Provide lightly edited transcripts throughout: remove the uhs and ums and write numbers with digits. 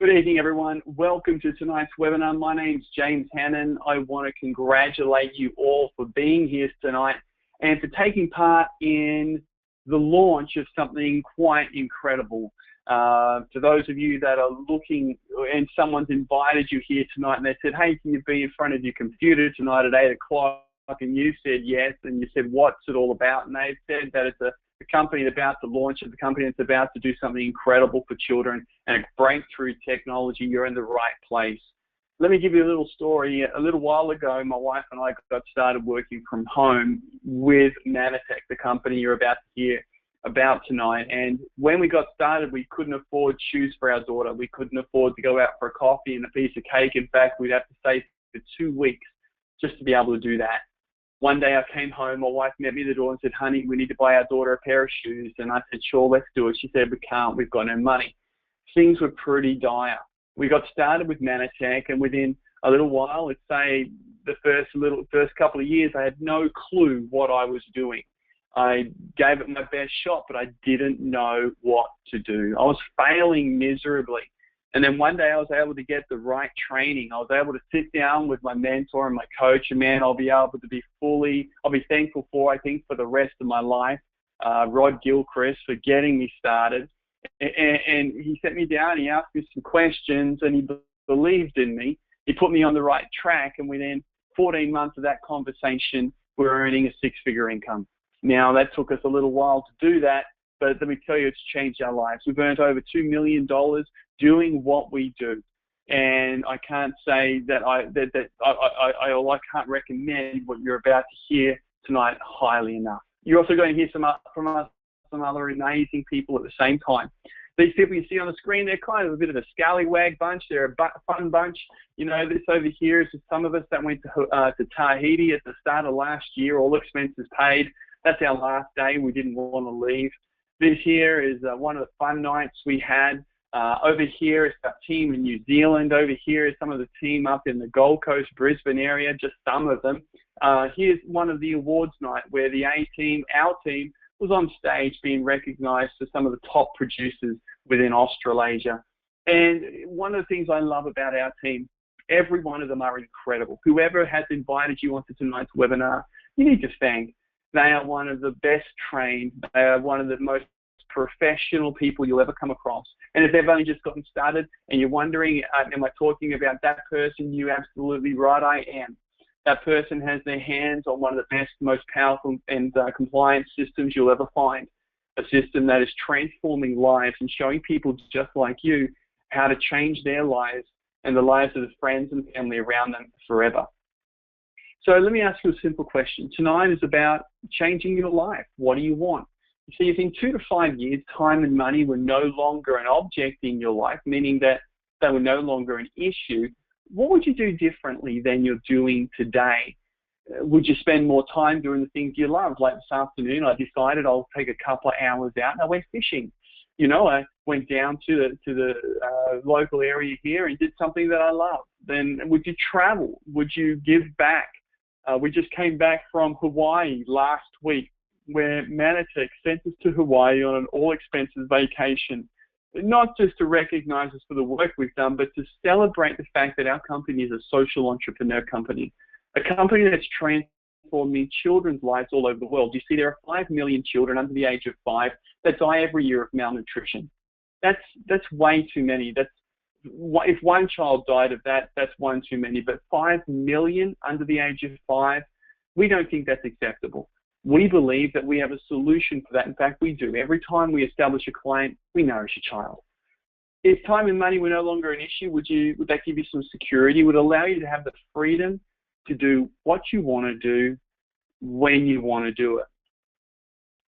Good evening, everyone. Welcome to tonight's webinar. My name's James Hannon. I want to congratulate you all for being here tonight and for taking part in the launch of something quite incredible. To those of you that are looking and someone's invited you here tonight and they said, hey, can you be in front of your computer tonight at 8 o'clock? And you said yes, and you said, what's it all about? And they said that it's a company about to launch, it's a company that's about to do something incredible for children and a breakthrough technology. You're in the right place. Let me give you a little story. A little while ago, my wife and I got started working from home with Mannatech, the company you're about to hear about tonight. And when we got started, we couldn't afford shoes for our daughter. We couldn't afford to go out for a coffee and a piece of cake. In fact, we'd have to stay for 2 weeks just to be able to do that. One day I came home, my wife met me at the door and said, honey, we need to buy our daughter a pair of shoes. And I said, sure, let's do it. She said, we can't, we've got no money. Things were pretty dire. We got started with Mannatech, and within a little while, let's say the first couple of years, I had no clue what I was doing. I gave it my best shot, but I didn't know what to do. I was failing miserably. And then one day I was able to get the right training. I was able to sit down with my mentor and my coach, and man, I'll be thankful for, I think, for the rest of my life, Rod Gilchrist, for getting me started. And he sat me down, he asked me some questions, and he believed in me. He put me on the right track, and within 14 months of that conversation, we're earning a six-figure income. Now, that took us a little while to do that, but let me tell you, it's changed our lives. We've earned over $2 million doing what we do. And I can't say that I can't recommend what you're about to hear tonight highly enough. You're also going to hear some other amazing people at the same time. These people you see on the screen, they're kind of a bit of a scallywag bunch. They're a fun bunch. You know, this over here is some of us that went to Tahiti at the start of last year, all expenses paid. That's our last day. We didn't want to leave. This here is one of the fun nights we had. Over here is our team in New Zealand. Over here is some of the team up in the Gold Coast, Brisbane area, just some of them. Here's one of the awards night where the A-team, our team, was on stage being recognized for some of the top producers within Australasia. And one of the things I love about our team, every one of them are incredible. Whoever has invited you onto tonight's webinar, you need to thank. They are one of the best trained. They are one of the most professional people you'll ever come across. And if they've only just gotten started and you're wondering, am I talking about that person? You're absolutely right, I am. That person has their hands on one of the best, most powerful and compliant systems you'll ever find. A system that is transforming lives and showing people just like you how to change their lives and the lives of the friends and family around them forever. So let me ask you a simple question. Tonight is about changing your life. What do you want? You see, if in 2 to 5 years, time and money were no longer an object in your life, meaning that they were no longer an issue, what would you do differently than you're doing today? Would you spend more time doing the things you love? Like this afternoon, I decided I'll take a couple of hours out and I went fishing. You know, I went down to the local area here and did something that I love. Then would you travel? Would you give back? We just came back from Hawaii last week, where Mannatech sent us to Hawaii on an all-expenses vacation, not just to recognize us for the work we've done, but to celebrate the fact that our company is a social entrepreneur company, a company that's transforming children's lives all over the world. You see, there are 5 million children under the age of 5 that die every year of malnutrition. That's way too many. If one child died of that, that's one too many. But 5 million under the age of 5, we don't think that's acceptable. We believe that we have a solution for that. In fact, we do. Every time we establish a client, we nourish a child. If time and money were no longer an issue, would that give you some security? Would it allow you to have the freedom to do what you want to do when you want to do it?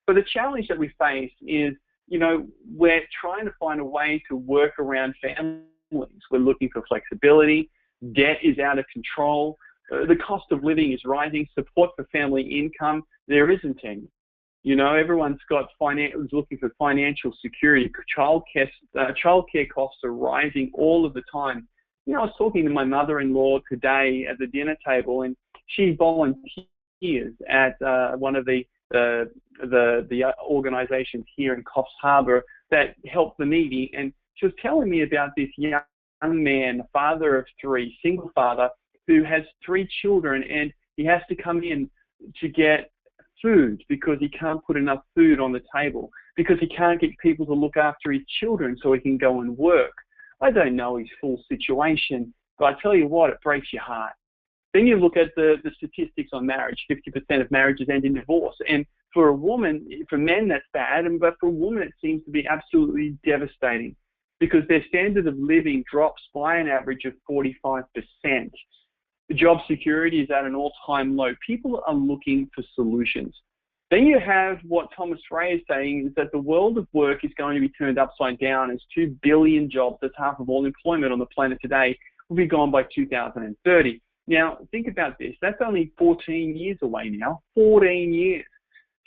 But the challenge that we face is, you know, we're trying to find a way to work around families. We're looking for flexibility. Debt is out of control. The cost of living is rising. Support for family income, there isn't any. You know, everyone's looking for financial security. Childcare costs are rising all of the time. You know, I was talking to my mother-in-law today at the dinner table, and she volunteers at one of the organizations here in Coffs Harbour that help the needy. And she was telling me about this young man, a father of three, single father, who has 3 children, and he has to come in to get food because he can't put enough food on the table, because he can't get people to look after his children so he can go and work. I don't know his full situation, but I tell you what, it breaks your heart. Then you look at the statistics on marriage. 50% of marriages end in divorce. And for a woman, for men, that's bad, but for a woman, it seems to be absolutely devastating because their standard of living drops by an average of 45%. The job security is at an all-time low. People are looking for solutions. Then you have what Thomas Frey is saying, is that the world of work is going to be turned upside down as 2 billion jobs, that's half of all employment on the planet today, will be gone by 2030. Now, think about this. That's only 14 years away now. 14 years.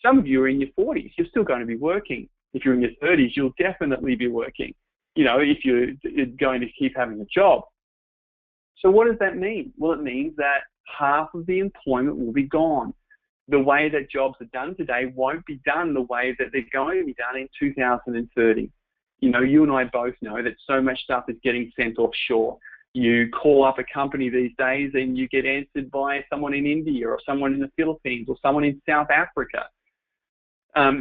Some of you are in your 40s. You're still going to be working. If you're in your 30s, you'll definitely be working, you know, if you're going to keep having a job. So what does that mean? Well, it means that half of the employment will be gone. The way that jobs are done today won't be done the way that they're going to be done in 2030. You know, you and I both know that so much stuff is getting sent offshore. You call up a company these days and you get answered by someone in India or someone in the Philippines or someone in South Africa.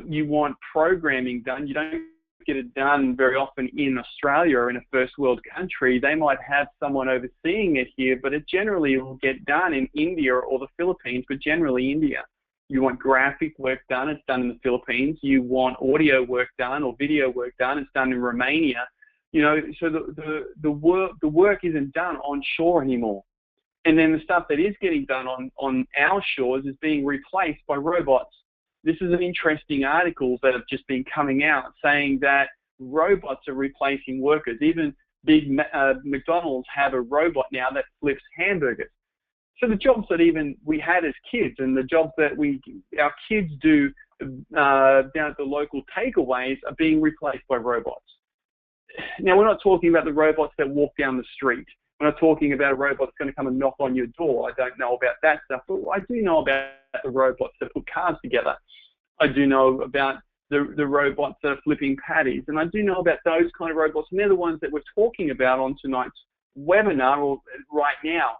You want programming done. You don't get it done very often in Australia or in a first world country. They might have someone overseeing it here, but it generally will get done in India or the Philippines, but generally India. You want graphic work done, it's done in the Philippines. You want audio work done or video work done, it's done in Romania. You know, so the work isn't done onshore anymore. And then the stuff that is getting done on our shores is being replaced by robots. This is an interesting article that have just been coming out saying that robots are replacing workers. Even big McDonald's have a robot now that flips hamburgers. So the jobs that even we had as kids and the jobs that our kids do down at the local takeaways are being replaced by robots. Now, we're not talking about the robots that walk down the street. We're not talking about a robot that's going to come and knock on your door. I don't know about that stuff, but I do know about the robots that put cars together. I do know about the robots that are flipping patties, and I do know about those kind of robots, and they're the ones that we're talking about on tonight's webinar or right now.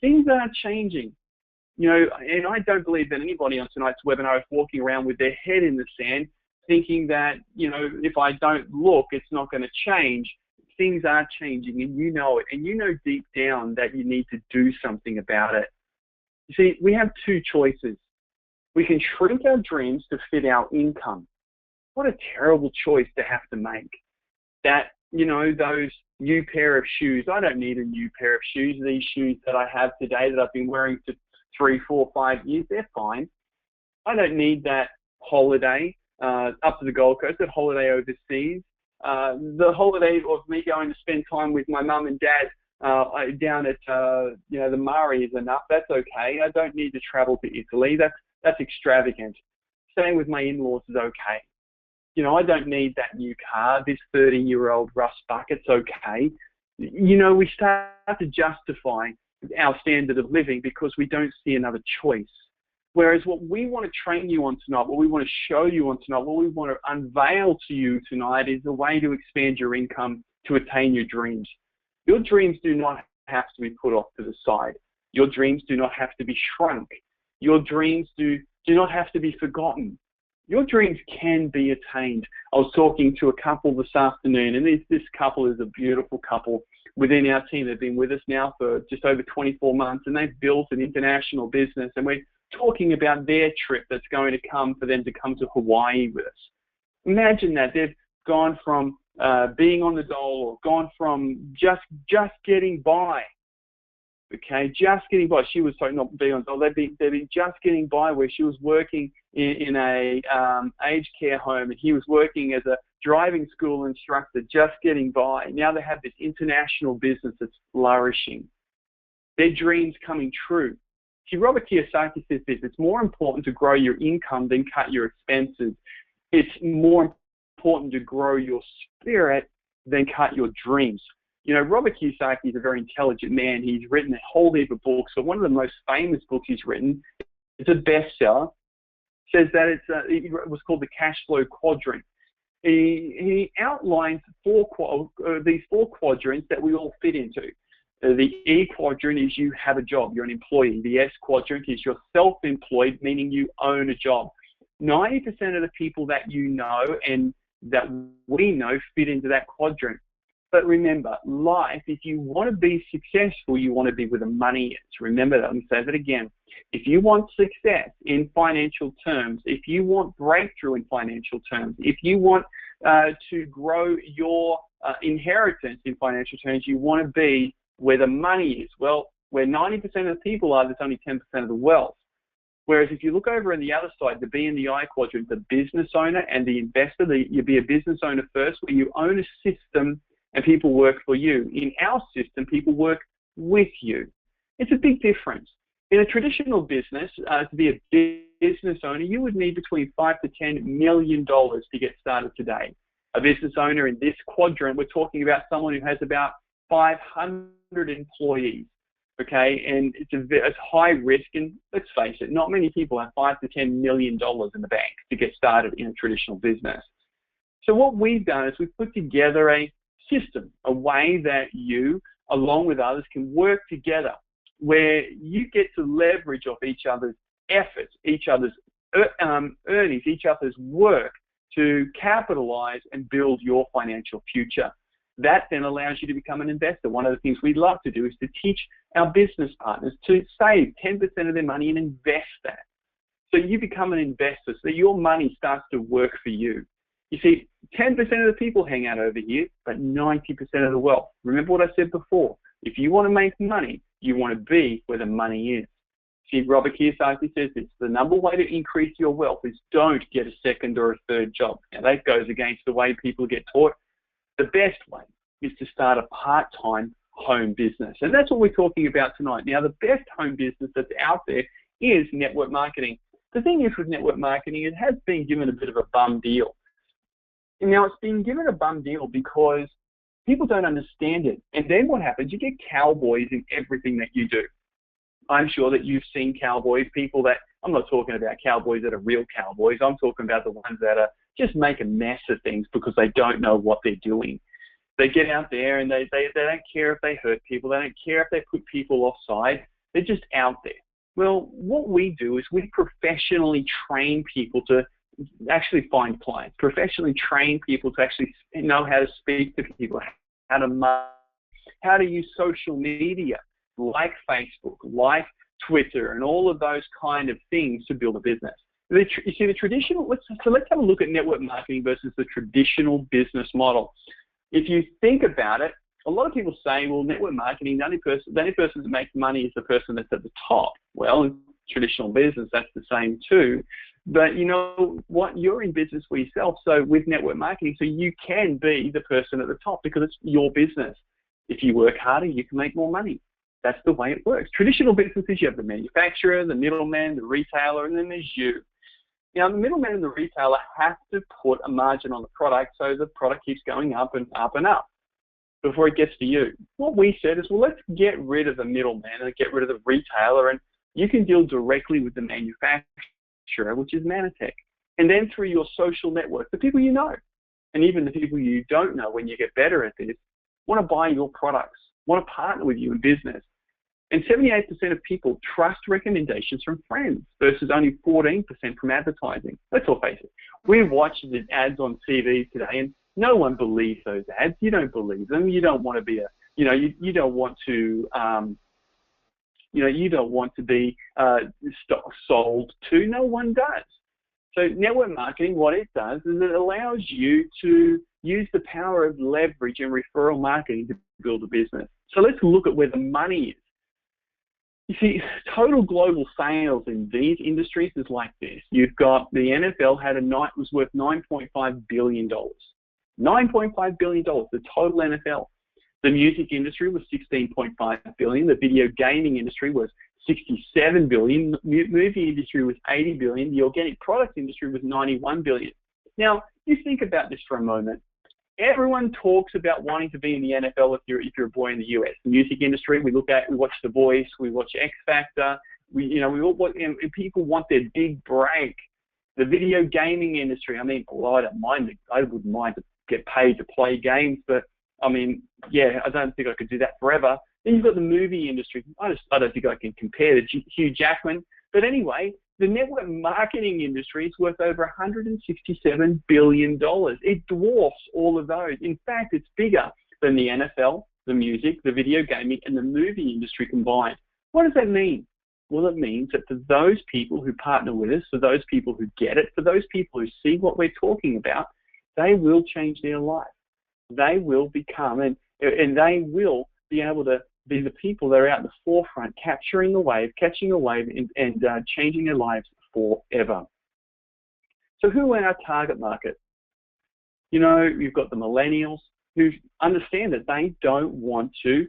Things are changing, you know, and I don't believe that anybody on tonight's webinar is walking around with their head in the sand thinking that, you know, if I don't look, it's not going to change. Things are changing, and you know it, and you know deep down that you need to do something about it. You see, we have 2 choices. We can shrink our dreams to fit our income. What a terrible choice to have to make. That, you know, those new pair of shoes, I don't need a new pair of shoes. These shoes that I have today that I've been wearing for 3, 4, 5 years, they're fine. I don't need that holiday up to the Gold Coast, that holiday overseas. The holiday of me going to spend time with my mum and dad down at you know, the Murray is enough. That's okay. I don't need to travel to Italy. That's extravagant. Staying with my in-laws is okay. You know, I don't need that new car. This 30-year-old rust bucket's okay. You know, we start to justify our standard of living because we don't see another choice. Whereas what we want to train you on tonight, what we want to show you on tonight, what we want to unveil to you tonight is a way to expand your income to attain your dreams. Your dreams do not have to be put off to the side. Your dreams do not have to be shrunk. Your dreams do not have to be forgotten. Your dreams can be attained. I was talking to a couple this afternoon, and this couple is a beautiful couple within our team. They've been with us now for just over 24 months, and they've built an international business, and we're talking about their trip that's going to come for them to come to Hawaii with us. Imagine that. They've gone from being on the dole, or gone from just getting by. Okay, just getting by. She was sorry, not being on dole. They've been just getting by, where she was working in a aged care home, and he was working as a driving school instructor, just getting by. Now they have this international business that's flourishing. Their dreams coming true. See, Robert Kiyosaki says this: it's more important to grow your income than cut your expenses. It's more important to grow your spirit than cut your dreams. You know, Robert Kiyosaki is a very intelligent man. He's written a whole heap of books. So one of the most famous books he's written, it's a bestseller, says that it was called the Cash Flow Quadrant. he outlines these four quadrants that we all fit into. The E quadrant is you have a job, you're an employee. The S quadrant is you're self-employed, meaning you own a job. 90% of the people that you know and that we know fit into that quadrant. But remember, life, if you want to be successful, you want to be where the money is. Remember that. Let me say that again. If you want success in financial terms, if you want breakthrough in financial terms, if you want to grow your inheritance in financial terms, you want to be where the money is. Well, where 90% of the people are, there's only 10% of the wealth. Whereas if you look over on the other side, the B and the I quadrant, the business owner and the investor, you be a business owner first, where you own a system and people work for you. In our system, people work with you. It's a big difference. In a traditional business, to be a business owner, you would need between $5 to $10 million to get started today. A business owner in this quadrant, we're talking about someone who has about 500 employees, okay? And it's high risk, and let's face it, not many people have $5 to $10 million in the bank to get started in a traditional business. So what we've done is we've put together a system, a way that you, along with others, can work together, where you get to leverage off each other's efforts, each other's earnings, each other's work to capitalize and build your financial future. That then allows you to become an investor. One of the things we love to do is to teach our business partners to save 10% of their money and invest that. So you become an investor, so your money starts to work for you. You see, 10% of the people hang out over here, but 90% of the wealth. Remember what I said before. If you want to make money, you want to be where the money is. See, Robert Kiyosaki says this: the number one way to increase your wealth is don't get a second or a third job. Now, that goes against the way people get taught. The best way is to start a part-time home business. And that's what we're talking about tonight. Now, the best home business that's out there is network marketing. The thing is with network marketing, it has been given a bit of a bum deal. And now it's been given a bum deal because people don't understand it. And then what happens? You get cowboys in everything that you do. I'm sure that you've seen cowboys, people that, I'm not talking about cowboys that are real cowboys. I'm talking about the ones that are just make a mess of things because they don't know what they're doing. They get out there and they don't care if they hurt people. They don't care if they put people offside. They're just out there. Well, what we do is we professionally train people to actually find clients, professionally train people to actually know how to speak to people, how to use social media like Facebook, like Twitter, and all of those kind of things to build a business. You see, the traditional, let's have a look at network marketing versus the traditional business model. If you think about it, a lot of people say, well, network marketing, the only person that makes money is the person that's at the top. Well, in traditional business, that's the same too. But you know what? You're in business for yourself. So with network marketing, so you can be the person at the top because it's your business. If you work harder, you can make more money. That's the way it works. Traditional businesses, you have the manufacturer, the middleman, the retailer, and then there's you. Now, the middleman and the retailer have to put a margin on the product so the product keeps going up and up and up before it gets to you. What we said is, well, let's get rid of the middleman and get rid of the retailer, and you can deal directly with the manufacturer, which is Mannatech. And then through your social network, the people you know, and even the people you don't know, when you get better at this, want to buy your products, want to partner with you in business. And 78% of people trust recommendations from friends versus only 14% from advertising. Let's all face it. We watch the ads on TV today, and no one believes those ads. You don't believe them. You don't want to be you don't want to, you don't want to be sold to. No one does. So network marketing, what it does is it allows you to use the power of leverage and referral marketing to build a business. So let's look at where the money is. You see, total global sales in these industries is like this. You've got the NFL was worth $9.5 billion. $9.5 billion, the total NFL. The music industry was $16.5 billion. The video gaming industry was $67 billion. Movie industry was $80 billion. The organic product industry was $91 billion. Now, you think about this for a moment. Everyone talks about wanting to be in the NFL if you're a boy in the US. The music industry, we watch The Voice, we watch X Factor, and people want their big break. The video gaming industry, I mean, well, I wouldn't mind to get paid to play games, but I mean, yeah, I don't think I could do that forever. Then you've got the movie industry. I don't think I can compare to Hugh Jackman. But anyway, the network marketing industry is worth over $167 billion. It dwarfs all of those. In fact, it's bigger than the NFL, the music, the video gaming, and the movie industry combined. What does that mean? Well, it means that for those people who partner with us, for those people who get it, for those people who see what we're talking about, they will change their life. They will become, and they will be able to be the people that are out in the forefront, catching a wave, and changing their lives forever. So who are our target market? You know, you've got the millennials who understand that they don't want to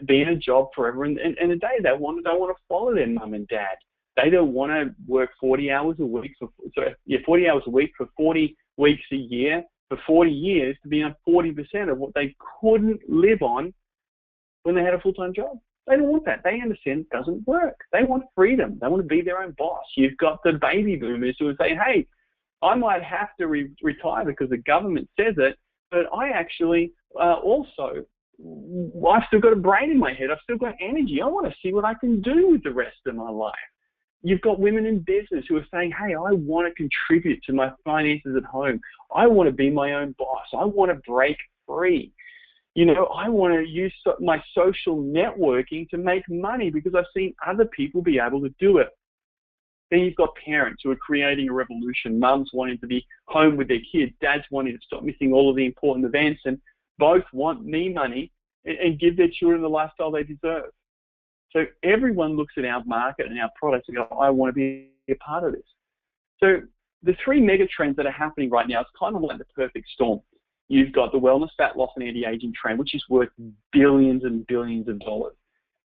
be in a job forever, and a day they don't want to follow their mum and dad. They don't want to work 40 hours a week for 40 hours a week for 40 weeks a year for 40 years to be on 40% of what they couldn't live on when they had a full-time job. They don't want that. They understand it doesn't work. They want freedom. They want to be their own boss. You've got the baby boomers who are saying, hey, I might have to retire because the government says it, but I actually also, I've still got a brain in my head. I've still got energy. I want to see what I can do with the rest of my life. You've got women in business who are saying, hey, I want to contribute to my finances at home. I want to be my own boss. I want to break free. You know, I want to use my social networking to make money because I've seen other people be able to do it. Then you've got parents who are creating a revolution. Mums wanting to be home with their kids. Dads wanting to stop missing all of the important events, and both want me money and give their children the lifestyle they deserve. So everyone looks at our market and our products and go, I want to be a part of this. So the three mega trends that are happening right now, it's kind of like the perfect storm. You've got the wellness, fat loss, and anti-aging trend, which is worth billions and billions of dollars.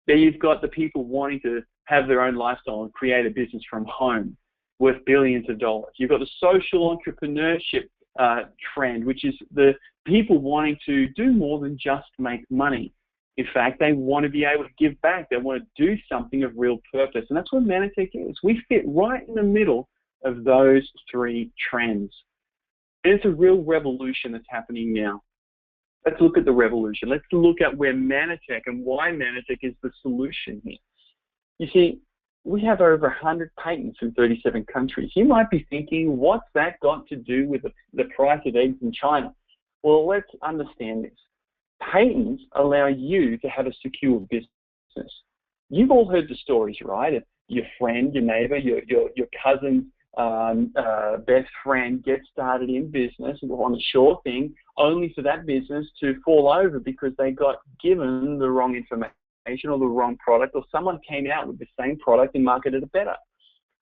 Then you've got the people wanting to have their own lifestyle and create a business from home, worth billions of dollars. You've got the social entrepreneurship trend, which is the people wanting to do more than just make money. In fact, they want to be able to give back. They want to do something of real purpose. And that's what Mannatech is. We fit right in the middle of those three trends. And it's a real revolution that's happening now. Let's look at the revolution. Let's look at where Mannatech and why Mannatech is the solution here. You see, we have over 100 patents in 37 countries. You might be thinking, what's that got to do with the price of eggs in China? Well, let's understand this. Patents allow you to have a secure business. You've all heard the stories, right? Your friend, your neighbor, your cousin's best friend gets started in business on a sure thing, only for that business to fall over because they got given the wrong information or the wrong product, or someone came out with the same product and marketed it better.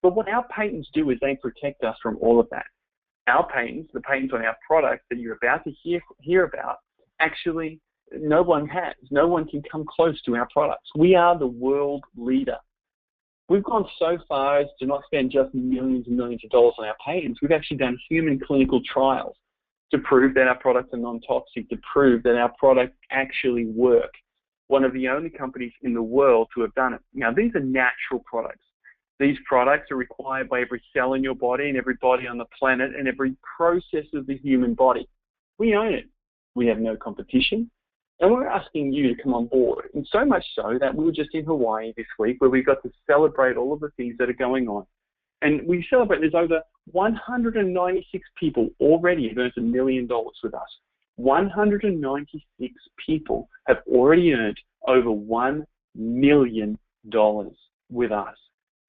But what our patents do is they protect us from all of that. Our patents, the patents on our products that you're about to hear about, actually no one has. No one can come close to our products. We are the world leader. We've gone so far as to not spend just millions and millions of dollars on our patents. We've actually done human clinical trials to prove that our products are non-toxic, to prove that our products actually work. One of the only companies in the world to have done it. Now, these are natural products. These products are required by every cell in your body and every body on the planet and every process of the human body. We own it. We have no competition. And we're asking you to come on board. And so much so that we were just in Hawaii this week where we got to celebrate all of the things that are going on. And we celebrate, there's over 196 people already have earned $1 million with us. 196 people have already earned over $1 million with us.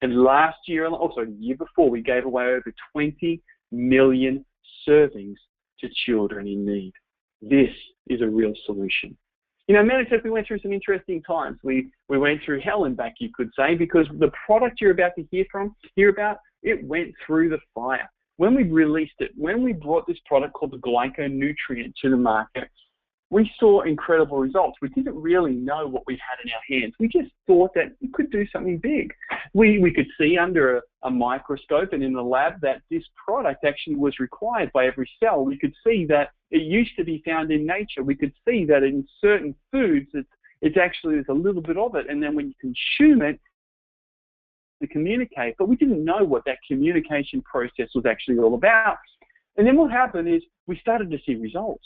And last year, also the year before, we gave away over 20 million servings to children in need. This is a real solution. You know, Mannatech, we went through some interesting times. We went through hell and back, you could say, because the product you're about to hear about, it went through the fire. When we released it, when we brought this product called the glyconutrient to the market, we saw incredible results. We didn't really know what we had in our hands. We just thought that it could do something big. We could see under a microscope and in the lab that this product actually was required by every cell. We could see that it used to be found in nature. We could see that in certain foods, it's actually, there's a little bit of it. And then when you consume it, to communicate, but we didn't know what that communication process was actually all about. And then what happened is we started to see results.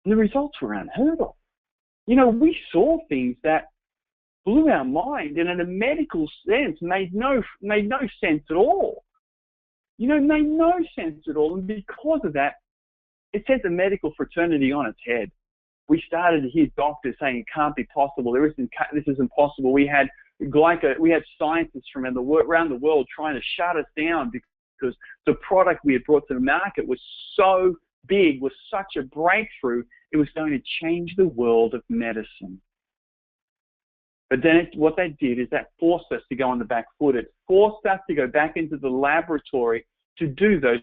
And the results were unheard of. You know, we saw things that blew our mind and in a medical sense made no sense at all. You know, made no sense at all. And because of that, it set the medical fraternity on its head. We started to hear doctors saying it can't be possible. This isn't possible. We had scientists from around the world trying to shut us down because the product we had brought to the market was so big, was such a breakthrough, it was going to change the world of medicine. But then what they did is that forced us to go on the back foot. It forced us to go back into the laboratory to do those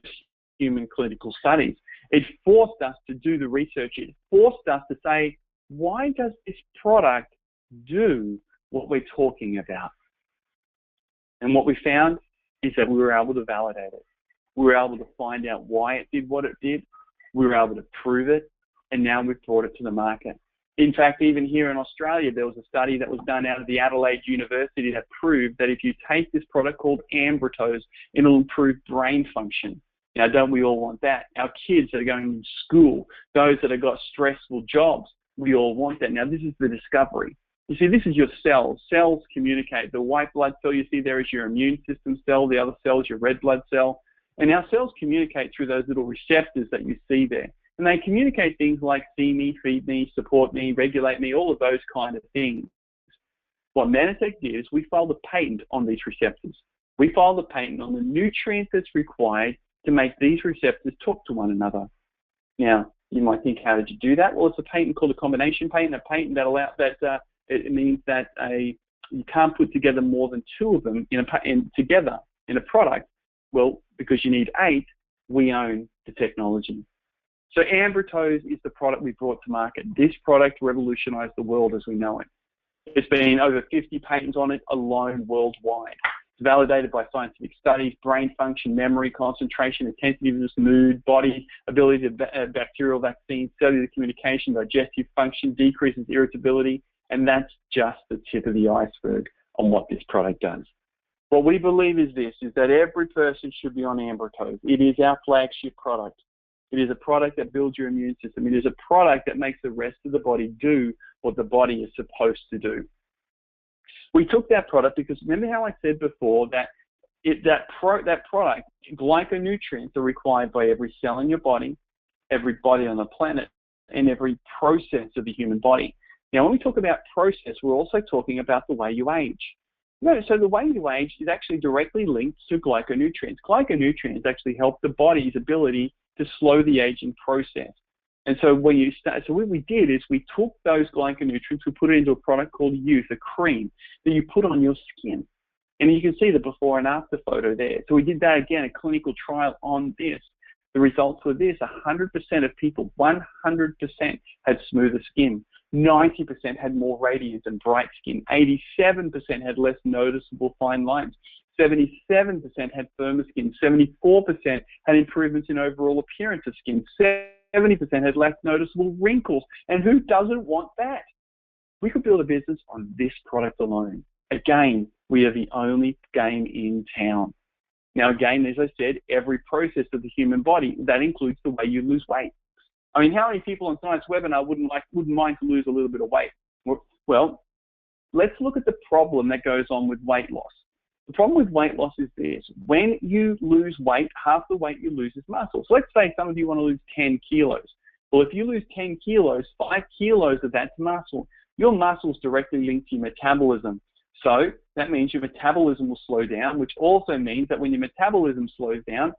human clinical studies. It forced us to do the research. It forced us to say, why does this product do what we're talking about? And what we found is that we were able to validate it. We were able to find out why it did what it did. We were able to prove it, and now we've brought it to the market. In fact, even here in Australia, there was a study that was done out of the Adelaide University that proved that if you take this product called Ambritose, it'll improve brain function. Now, don't we all want that? Our kids that are going to school, those that have got stressful jobs, we all want that. Now, this is the discovery. You see, this is your cells. Cells communicate. The white blood cell you see there is your immune system cell. The other cell is your red blood cell. And our cells communicate through those little receptors that you see there. And they communicate things like see me, feed me, support me, regulate me, all of those kind of things. What Mannatech did is we filed a patent on these receptors. We filed a patent on the nutrients that's required to make these receptors talk to one another. Now, you might think, how did you do that? Well, it's a patent called a combination patent, a patent that it means that you can't put together more than two of them together in a product. Well, because you need 8, we own the technology. So Ambritose is the product we brought to market. This product revolutionized the world as we know it. There's been over 50 patents on it alone worldwide. It's validated by scientific studies, brain function, memory, concentration, attentiveness, mood, body, ability to bacterial vaccines, cellular communication, digestive function, decreases irritability, and that's just the tip of the iceberg on what this product does. What we believe is this, is that every person should be on Ambritose. It is our flagship product. It is a product that builds your immune system. It is a product that makes the rest of the body do what the body is supposed to do. We took that product because remember how I said before that that product, glyconutrients, are required by every cell in your body, every body on the planet, and every process of the human body. Now, when we talk about process, we're also talking about the way you age. No, so the way you age is actually directly linked to glyconutrients. Glyconutrients actually help the body's ability to slow the aging process. And so when you start, so what we did is we took those glyconutrients, we put it into a product called Youth, a cream that you put on your skin. And you can see the before and after photo there. So we did that again, a clinical trial on this. The results were this: 100% of people, 100% had smoother skin. 90% had more radiant and bright skin. 87% had less noticeable fine lines. 77% had firmer skin. 74% had improvements in overall appearance of skin. 70% had less noticeable wrinkles. And who doesn't want that? We could build a business on this product alone. Again, we are the only game in town. Now, again, as I said, every process of the human body, that includes the way you lose weight. I mean, how many people on tonight's webinar wouldn't mind to lose a little bit of weight? Well, let's look at the problem that goes on with weight loss. The problem with weight loss is this: when you lose weight, half the weight you lose is muscle. So let's say some of you want to lose 10 kilos. Well, if you lose 10 kilos, 5 kilos of that's muscle. Your muscle is directly linked to your metabolism. So that means your metabolism will slow down, which also means that when your metabolism slows down,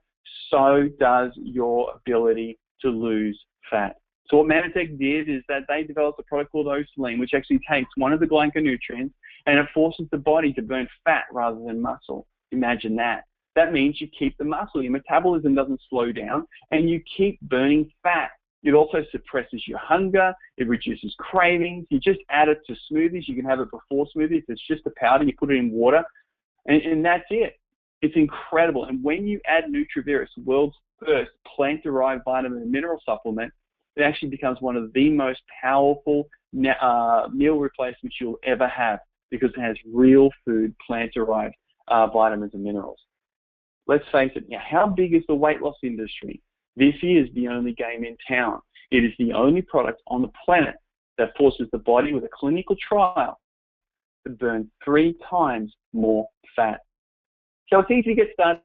so does your ability to lose fat. So what Mannatech did is that they developed a product called Osaline, which actually takes one of the glyconutrients and it forces the body to burn fat rather than muscle. Imagine that. That means you keep the muscle. Your metabolism doesn't slow down and you keep burning fat. It also suppresses your hunger. It reduces cravings. You just add it to smoothies. You can have it before smoothies. It's just a powder. You put it in water and that's it. It's incredible. And when you add Nutrivirus, the world's first plant-derived vitamin and mineral supplement, it actually becomes one of the most powerful meal replacements you'll ever have because it has real food, plant-derived vitamins and minerals. Let's face it, now how big is the weight loss industry? This is the only game in town. It is the only product on the planet that forces the body with a clinical trial to burn 3 times more fat. So it's easy to get started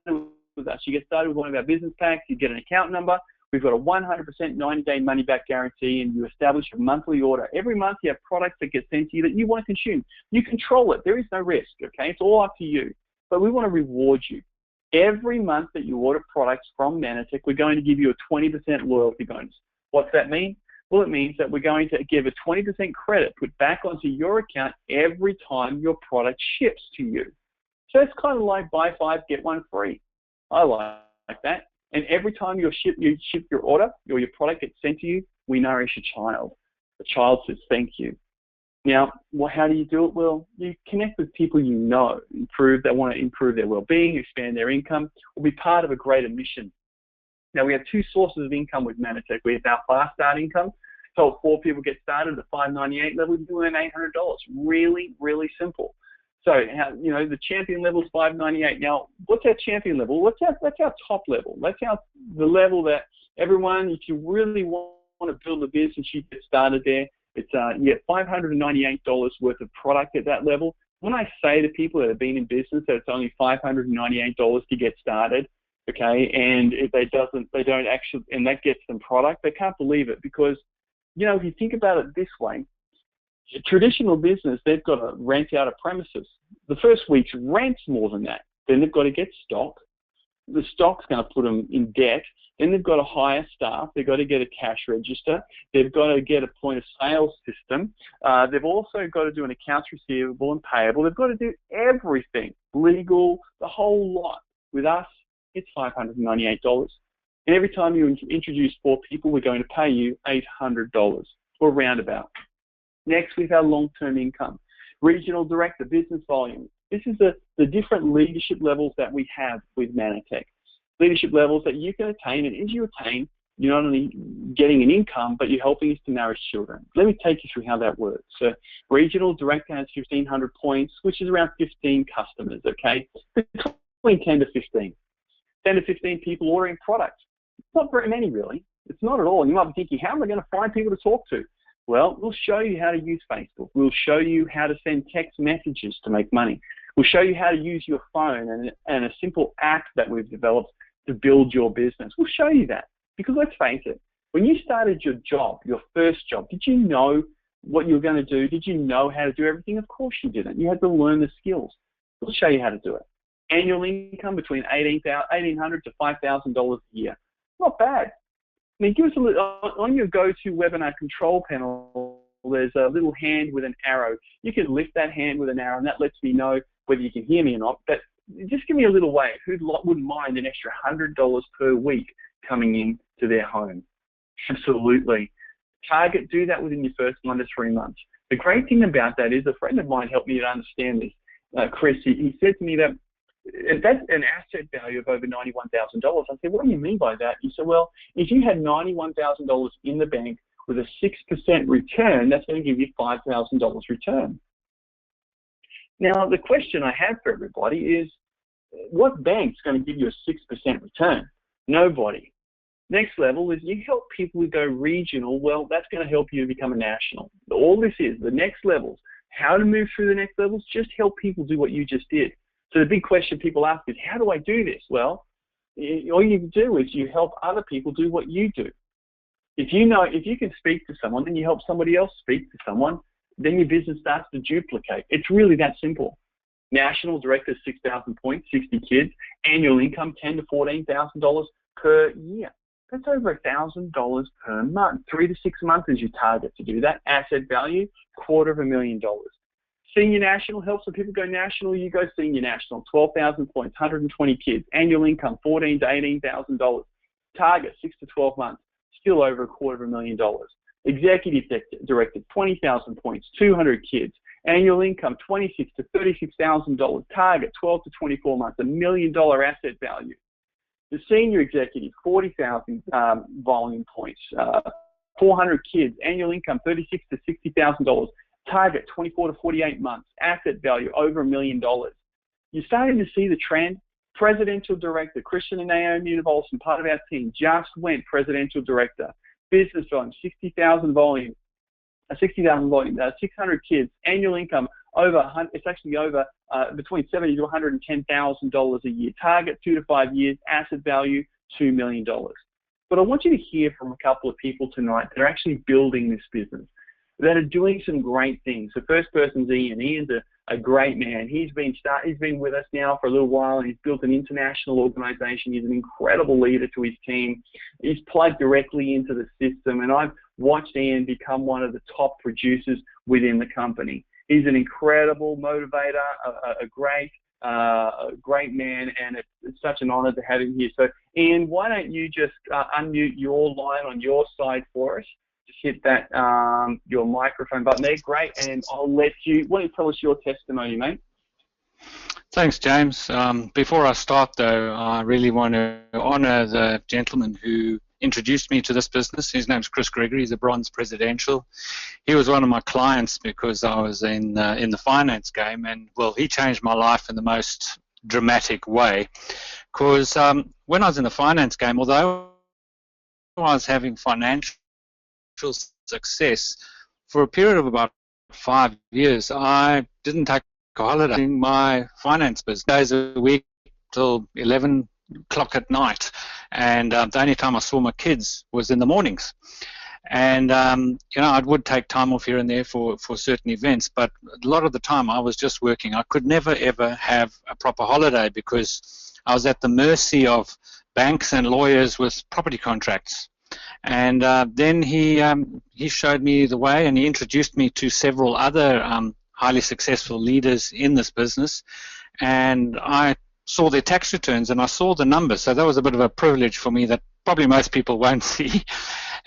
with us. You get started with one of our business packs, you get an account number, we've got a 100% 90-day money-back guarantee, and you establish a monthly order. Every month you have products that get sent to you that you want to consume. You control it. There is no risk, okay? It's all up to you. But we want to reward you. Every month that you order products from Mannatech, we're going to give you a 20% loyalty bonus. What's that mean? Well, it means that we're going to give a 20% credit put back onto your account every time your product ships to you. So it's kind of like buy 5, get 1 free. I like that. And every time you ship your order or your product gets sent to you, we nourish a child. The child says thank you. Now, how do you do it? Well, you connect with people you know, that want to improve their well-being, expand their income, or be part of a greater mission. Now, we have 2 sources of income with Mannatech. We have our fast start income. Help 4 people get started at the $598 level, you earn $800. Really, really simple. So, the champion level is $598. Now, what's our champion level? That's our top level. That's the level that everyone, if you really want to build a business, you get started there. It's you get $598 worth of product at that level. When I say to people that have been in business that it's only $598 to get started, okay, and if they don't actually, and that gets them product, they can't believe it because, if you think about it this way, a traditional business, they've got to rent out a premises. The first week's rent's more than that. Then they've got to get stock. The stock's going to put them in debt. Then they've got to hire staff. They've got to get a cash register. They've got to get a point of sale system. They've also got to do an accounts receivable and payable. They've got to do everything, legal, the whole lot. With us, it's $598. And every time you introduce 4 people, we're going to pay you $800 or roundabout. Next, we have our long-term income. Regional director, business volume. This is the different leadership levels that we have with Mannatech. Leadership levels that you can attain, and as you attain, you're not only getting an income, but you're helping us to nourish children. Let me take you through how that works. So, regional director has 1,500 points, which is around 15 customers, okay? Between 10 to 15. 10 to 15 people ordering products. It's not very many, really. It's not at all. You might be thinking, how am I going to find people to talk to? Well, we'll show you how to use Facebook. We'll show you how to send text messages to make money. We'll show you how to use your phone and a simple app that we've developed to build your business. We'll show you that because let's face it, when you started your job, your first job, did you know what you were going to do? Did you know how to do everything? Of course you didn't. You had to learn the skills. We'll show you how to do it. Annual income between $1,800 to $5,000 a year. Not bad. I mean, give us a little, on your GoToWebinar control panel, there's a little hand with an arrow. You can lift that hand with an arrow, and that lets me know whether you can hear me or not. But just give me a little wave. Who wouldn't mind an extra $100 per week coming in to their home? Absolutely. Target, do that within your first 1 to 3 months. The great thing about that is a friend of mine helped me to understand this. Chris, he said to me that that's an asset value of over $91,000. I said, what do you mean by that? He said, well, if you had $91,000 in the bank with a 6% return, that's going to give you $5,000 return. Now, the question I have for everybody is, what bank's going to give you a 6% return? Nobody. Next level is you help people who go regional. Well, that's going to help you to become a national. All this is, the next levels, how to move through the next levels, just help people do what you just did. So the big question people ask is, how do I do this? Well, all you can do is you help other people do what you do. If you can speak to someone, then you help somebody else speak to someone, then your business starts to duplicate. It's really that simple. National director, 6,000 points, 60 kids, annual income, $10,000 to $14,000 per year. That's over $1,000 per month. 3 to 6 months is your target to do that. Asset value, $250,000. Senior national helps when people go national. You go senior national, 12,000 points, 120 kids, annual income, $14,000 to $18,000. Target, 6 to 12 months, still over $250,000. Executive director, 20,000 points, 200 kids, annual income, $26,000 to $36,000. Target, 12 to 24 months, $1 million asset value. The senior executive, 40,000 volume points, 400 kids, annual income, $36,000 to $60,000. Target, 24 to 48 months, asset value over $1 million. you're starting to see the trend. Presidential director, Christian and Naomi Olson, part of our team, just went presidential director. Business volume, 60,000 volume, 600 kids, annual income over, it's actually over between $70,000 to $110,000 a year. Target 2 to 5 years, asset value $2 million. But I want you to hear from a couple of people tonight that are actually building this business, that are doing some great things. The first person's Ian. Ian's a great man. He's been with us now for a little while, and he's built an international organization. He's an incredible leader to his team. He's plugged directly into the system, and I've watched Ian become one of the top producers within the company. He's an incredible motivator, a great man, and it's such an honor to have him here. So, Ian, why don't you just unmute your line on your side for us? Just hit that your microphone button there. Great, and I'll let you. Why don't you tell us your testimony, mate? Thanks, James. Before I start, though, I really want to honour the gentleman who introduced me to this business. His name's Chris Gregory. He's a bronze presidential. He was one of my clients because I was in the finance game, and well, he changed my life in the most dramatic way. Because when I was in the finance game, although I was having financial success for a period of about 5 years, I didn't take a holiday in my finance business. Days a week till 11 o'clock at night, and the only time I saw my kids was in the mornings. And you know, I would take time off here and there for certain events, but a lot of the time I was just working. I could never ever have a proper holiday because I was at the mercy of banks and lawyers with property contracts. And then he showed me the way, and he introduced me to several other highly successful leaders in this business, and I saw their tax returns and I saw the numbers. So that was a bit of a privilege for me that probably most people won't see.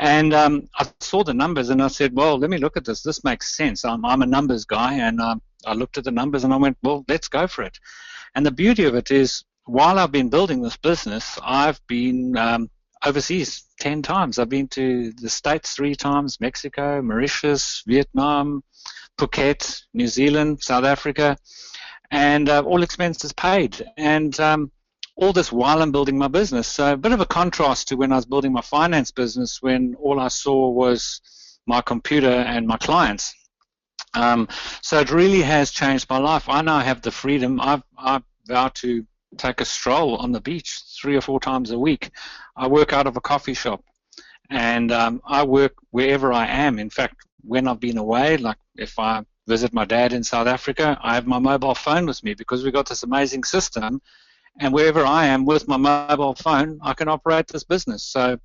And I saw the numbers and I said, well, let me look at this. This makes sense. I'm a numbers guy, and I looked at the numbers and I went, well, let's go for it. And the beauty of it is, while I've been building this business, I've been overseas 10 times. I've been to the States 3 times, Mexico, Mauritius, Vietnam, Phuket, New Zealand, South Africa, and all expenses paid. And all this while I'm building my business. So a bit of a contrast to when I was building my finance business, when all I saw was my computer and my clients. So it really has changed my life. I now have the freedom. I vow to take a stroll on the beach 3 or 4 times a week. I work out of a coffee shop, and I work wherever I am. In fact, when I've been away, like if I visit my dad in South Africa, I have my mobile phone with me because we've got this amazing system, and wherever I am with my mobile phone, I can operate this business. So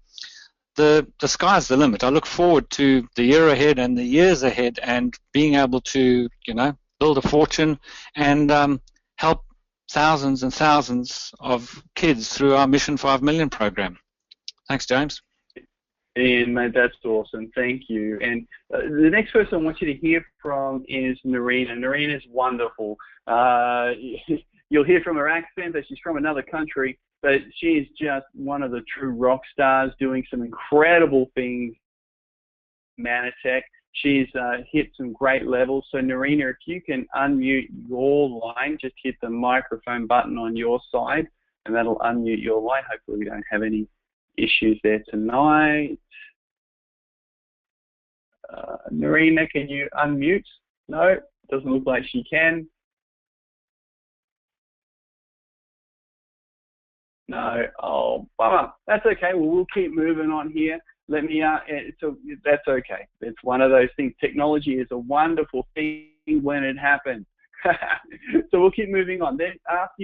the sky's the limit. I look forward to the year ahead and the years ahead, and being able to, you know, build a fortune and help thousands and thousands of kids through our Mission 5 Million program. Thanks, James. Ian, mate, that's awesome. Thank you. And the next person I want you to hear from is Narina. Narina's wonderful. You'll hear from her accent that she's from another country, but she is just one of the true rock stars, doing some incredible things. Mannatech. She's hit some great levels. So, Narina, if you can unmute your line, just hit the microphone button on your side, and that'll unmute your line. Hopefully we don't have any issues there tonight. Narina, can you unmute? No, doesn't look like she can. No, oh, bummer. That's okay. Well, we'll keep moving on here. Let me, so that's okay. It's one of those things. Technology is a wonderful thing when it happens. So we'll keep moving on. Then after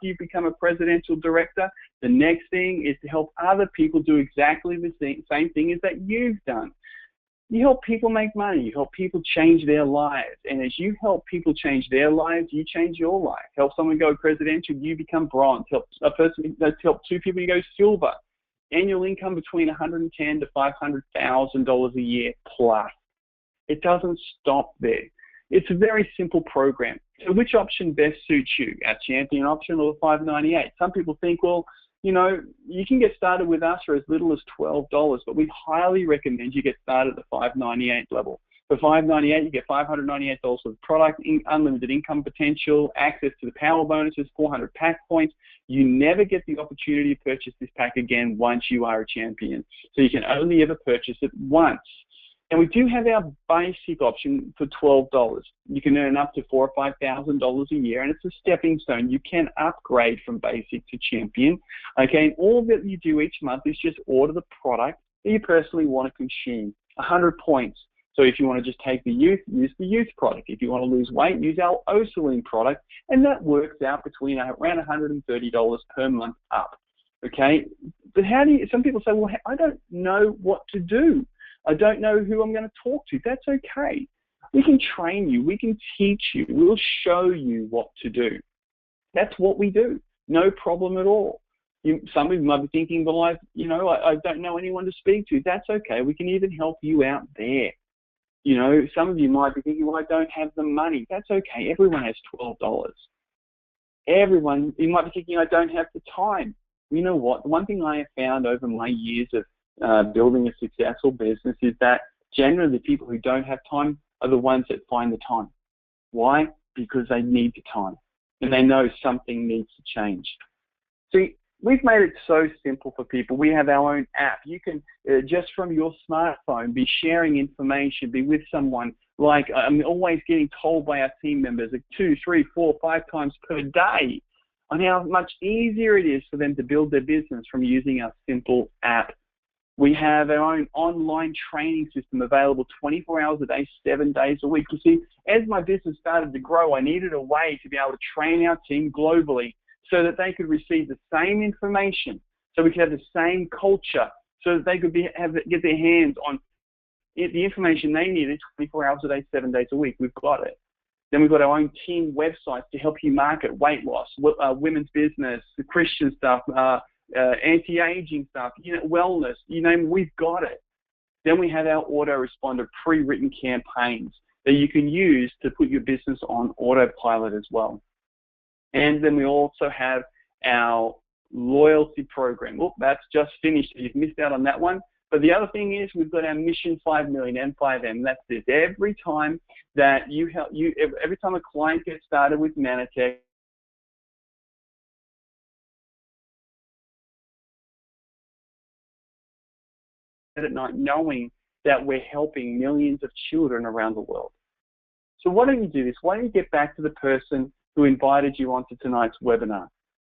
you become a presidential director, the next thing is to help other people do exactly the same thing as that you've done. You help people make money. You help people change their lives. And as you help people change their lives, you change your life. Help someone go presidential, you become bronze. Help a person, help 2 people, you go silver. Annual income between $110,000 to $500,000 a year plus. It doesn't stop there. It's a very simple program. So which option best suits you? Our champion option or the $598? Some people think, well, you know, you can get started with us for as little as $12, but we highly recommend you get started at the $598 level. For $598, you get $598 worth of product, unlimited income potential, access to the power bonuses, 400 pack points. You never get the opportunity to purchase this pack again once you are a champion. So you can only ever purchase it once. And we do have our basic option for $12. You can earn up to $4,000 or $5,000 a year, and it's a stepping stone. You can upgrade from basic to champion. Okay, and all that you do each month is just order the product that you personally want to consume. 100 points. So if you want to just take the youth, use the youth product. If you want to lose weight, use our Osaline product, and that works out between around $130 per month up. Okay, but how do you? Some people say, well, I don't know what to do. I don't know who I'm going to talk to. That's okay. We can train you. We can teach you. We'll show you what to do. That's what we do. No problem at all. Some of you might be thinking, well, I don't know anyone to speak to. That's okay. We can even help you out there. Some of you might be thinking, well, I don't have the money. That's okay. Everyone has $12. You might be thinking, I don't have the time. You know what? The one thing I have found over my years of building a successful business is that generally the people who don't have time are the ones that find the time. Why? Because they need the time and they know something needs to change. See, we've made it so simple for people. We have our own app. You can just from your smartphone be sharing information, be with someone. Like I'm always getting told by our team members 2, 3, 4, 5 times per day on how much easier it is for them to build their business from using our simple app. We have our own online training system available 24 hours a day, 7 days a week. You see, as my business started to grow, I needed a way to be able to train our team globally so that they could receive the same information, so we could have the same culture, so that they could get their hands on the information they needed 24 hours a day, 7 days a week. We've got it. Then we've got our own team websites to help you market weight loss, women's business, the Christian stuff, anti-aging stuff, wellness, you name it, we've got it. Then we have our autoresponder pre-written campaigns that you can use to put your business on autopilot as well. And then we also have our loyalty program. Oh, that's just finished. You've missed out on that one. But the other thing is we've got our Mission 5 million, M5M. That's this. Every time that every time a client gets started with Mannatech, at night knowing that we're helping millions of children around the world. So why don't you do this? Why don't you get back to the person who invited you onto tonight's webinar?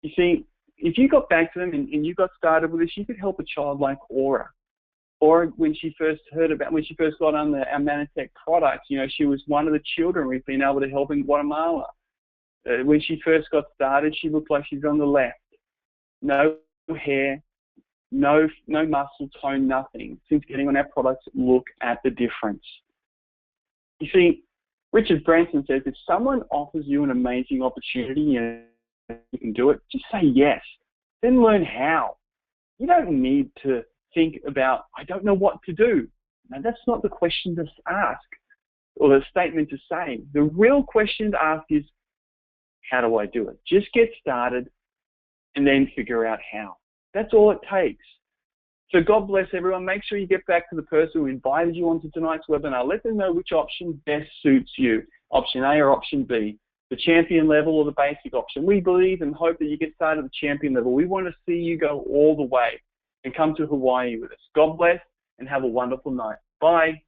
You see, if you got back to them and you got started with this, you could help a child like Aura. Or when she first got on our Mannatech products, she was one of the children we've been able to help in Guatemala. When she first got started, she looked like she's on the left. No hair, no muscle tone, nothing. Since getting on our products, look at the difference. You see, Richard Branson says, if someone offers you an amazing opportunity and you can do it, just say yes. Then learn how. You don't need to think about, I don't know what to do. Now, that's not the question to ask or the statement to say. The real question to ask is, how do I do it? Just get started and then figure out how. That's all it takes. So God bless everyone. Make sure you get back to the person who invited you onto tonight's webinar. Let them know which option best suits you, option A or option B, the champion level or the basic option. We believe and hope that you get started at the champion level. We want to see you go all the way and come to Hawaii with us. God bless and have a wonderful night. Bye.